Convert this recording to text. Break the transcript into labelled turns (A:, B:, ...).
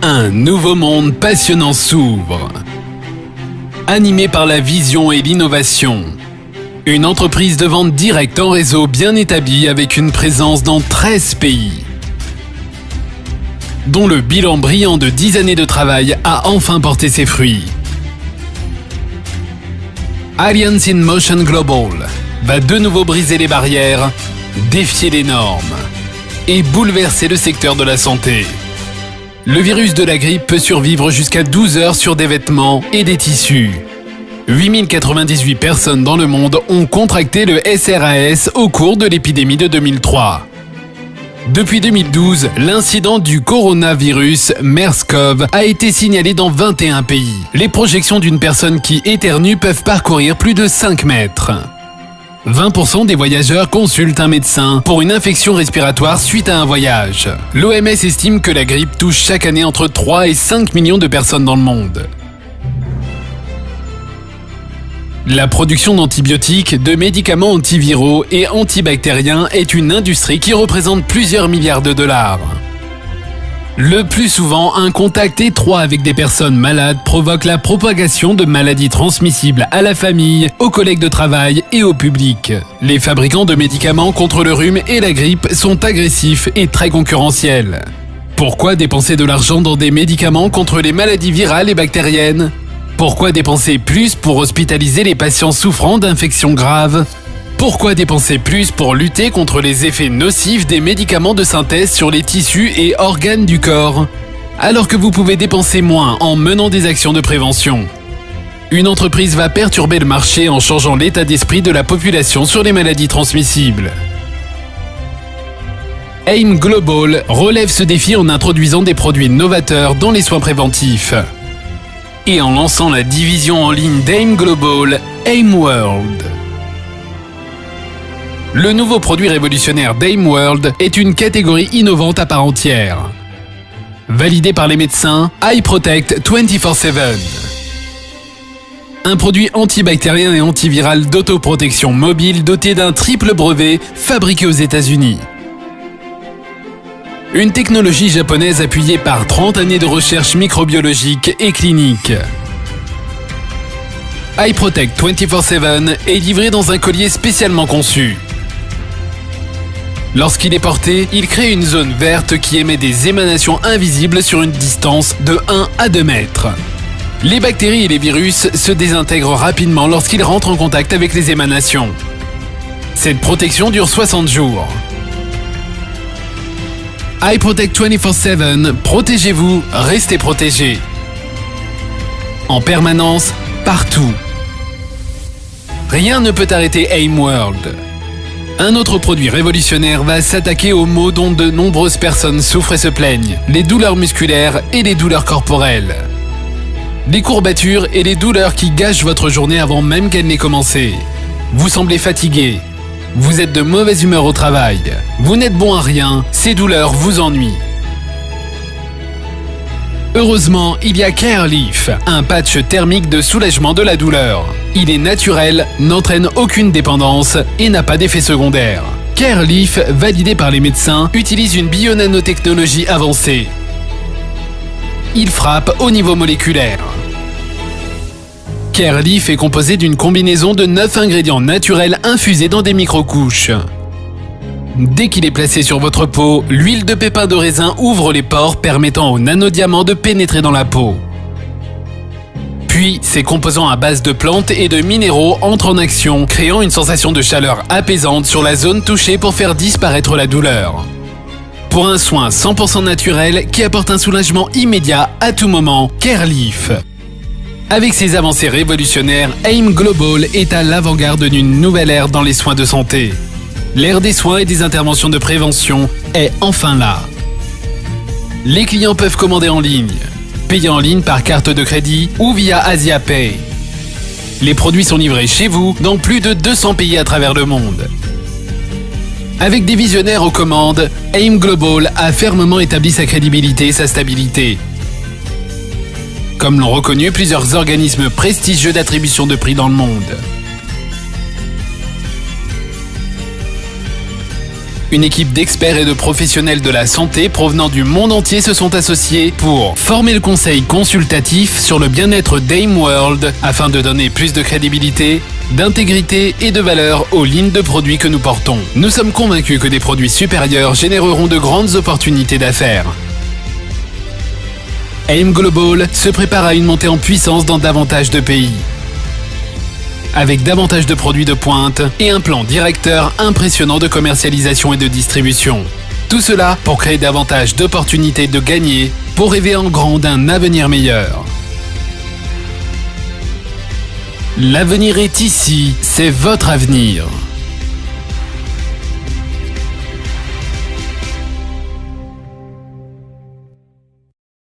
A: Un nouveau monde passionnant s'ouvre. Animé par la vision et l'innovation. Une entreprise de vente directe en réseau bien établie avec une présence dans 13 pays. Dont le bilan brillant de 10 années de travail a enfin porté ses fruits. Alliance in Motion Global va de nouveau briser les barrières, défier les normes et bouleverser le secteur de la santé. Le virus de la grippe peut survivre jusqu'à 12 heures sur des vêtements et des tissus. 8098 personnes dans le monde ont contracté le SRAS au cours de l'épidémie de 2003. Depuis 2012, l'incident du coronavirus MERS-CoV a été signalé dans 21 pays. Les projections d'une personne qui éternue peuvent parcourir plus de 5 mètres. 20% des voyageurs consultent un médecin pour une infection respiratoire suite à un voyage. L'OMS estime que la grippe touche chaque année entre 3 et 5 millions de personnes dans le monde. La production d'antibiotiques, de médicaments antiviraux et antibactériens est une industrie qui représente plusieurs milliards de dollars. Le plus souvent, un contact étroit avec des personnes malades provoque la propagation de maladies transmissibles à la famille, aux collègues de travail et au public. Les fabricants de médicaments contre le rhume et la grippe sont agressifs et très concurrentiels. Pourquoi dépenser de l'argent dans des médicaments contre les maladies virales et bactériennes ? Pourquoi dépenser plus pour hospitaliser les patients souffrant d'infections graves ? Pourquoi dépenser plus pour lutter contre les effets nocifs des médicaments de synthèse sur les tissus et organes du corps, alors que vous pouvez dépenser moins en menant des actions de prévention ? Une entreprise va perturber le marché en changeant l'état d'esprit de la population sur les maladies transmissibles. AIM Global relève ce défi en introduisant des produits novateurs dans les soins préventifs. Et en lançant la division en ligne d'AIM Global, AIM World. Le nouveau produit révolutionnaire d'AIM World est une catégorie innovante à part entière. Validé par les médecins, iProtect 24/7. Un produit antibactérien et antiviral d'autoprotection mobile doté d'un triple brevet fabriqué aux États-Unis. Une technologie japonaise appuyée par 30 années de recherche microbiologique et clinique. iProtect 24/7 est livré dans un collier spécialement conçu. Lorsqu'il est porté, il crée une zone verte qui émet des émanations invisibles sur une distance de 1 à 2 mètres. Les bactéries et les virus se désintègrent rapidement lorsqu'ils rentrent en contact avec les émanations. Cette protection dure 60 jours. iProtect 24/7, protégez-vous, restez protégés. En permanence, partout. Rien ne peut arrêter AIM World. Un autre produit révolutionnaire va s'attaquer aux maux dont de nombreuses personnes souffrent et se plaignent, les douleurs musculaires et les douleurs corporelles. Les courbatures et les douleurs qui gâchent votre journée avant même qu'elle n'ait commencé. Vous semblez fatigué. Vous êtes de mauvaise humeur au travail. Vous n'êtes bon à rien. Ces douleurs vous ennuient. Heureusement, il y a CareLeaf, un patch thermique de soulagement de la douleur. Il est naturel, n'entraîne aucune dépendance et n'a pas d'effet secondaire. CareLeaf, validé par les médecins, utilise une bionanotechnologie avancée. Il frappe au niveau moléculaire. CareLeaf est composé d'une combinaison de 9 ingrédients naturels infusés dans des microcouches. Dès qu'il est placé sur votre peau, l'huile de pépins de raisin ouvre les pores permettant aux nanodiamants de pénétrer dans la peau. Puis, ces composants à base de plantes et de minéraux entrent en action, créant une sensation de chaleur apaisante sur la zone touchée pour faire disparaître la douleur. Pour un soin 100% naturel qui apporte un soulagement immédiat à tout moment, CareLeaf. Avec ses avancées révolutionnaires, AIM Global est à l'avant-garde d'une nouvelle ère dans les soins de santé. L'ère des soins et des interventions de prévention est enfin là. Les clients peuvent commander en ligne, payer en ligne par carte de crédit ou via AsiaPay. Les produits sont livrés chez vous dans plus de 200 pays à travers le monde. Avec des visionnaires aux commandes, AIM Global a fermement établi sa crédibilité et sa stabilité. Comme l'ont reconnu plusieurs organismes prestigieux d'attribution de prix dans le monde. Une équipe d'experts et de professionnels de la santé provenant du monde entier se sont associés pour former le conseil consultatif sur le bien-être d'AIM World afin de donner plus de crédibilité, d'intégrité et de valeur aux lignes de produits que nous portons. Nous sommes convaincus que des produits supérieurs généreront de grandes opportunités d'affaires. AIM Global se prépare à une montée en puissance dans davantage de pays, avec davantage de produits de pointe et un plan directeur impressionnant de commercialisation et de distribution. Tout cela pour créer davantage d'opportunités de gagner, pour rêver en grand d'un avenir meilleur. L'avenir est ici, c'est votre avenir.